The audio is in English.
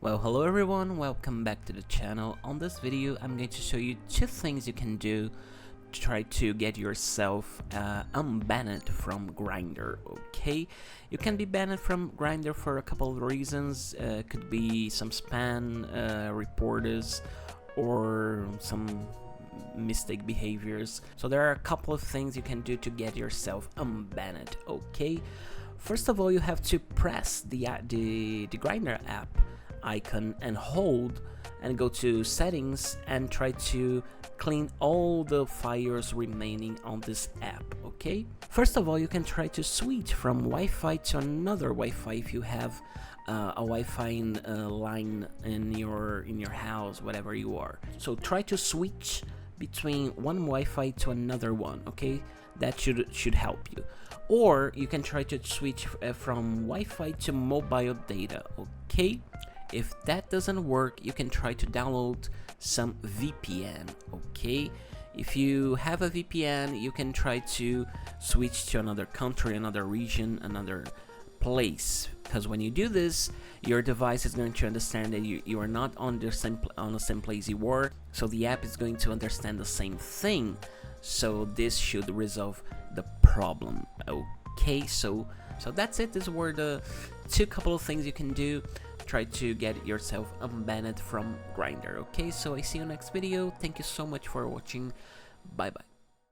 Well, hello everyone, welcome back to the channel. On this video I'm going to show you two things you can do to try to get yourself unbanned from Grindr. Okay, you can be banned from Grindr for a couple of reasons. Could be some spam reporters or some mistake behaviors. So there are a couple of things you can do to get yourself unbanned. Okay, first of all, you have to press the Grindr app icon and hold and go to settings and try to clean all the files remaining on this app. Okay, first of all, you can try to switch from Wi-Fi to another Wi-Fi if you have a Wi-Fi line in your house, whatever you are. So try to switch between one Wi-Fi to another one. Okay, that should help you. Or you can try to switch from Wi-Fi to mobile data. Okay, if that doesn't work, you can try to download some VPN. Okay, if you have a VPN, you can try to switch to another country, another region, another place, because when you do this, your device is going to understand that you are not on the same place you were, so the app is going to understand the same thing. So this should resolve the problem. Okay, so that's it. These were the couple of things you can do. Try to get yourself unbanned from Grindr. Okay, so I see you next video. Thank you so much for watching. Bye bye.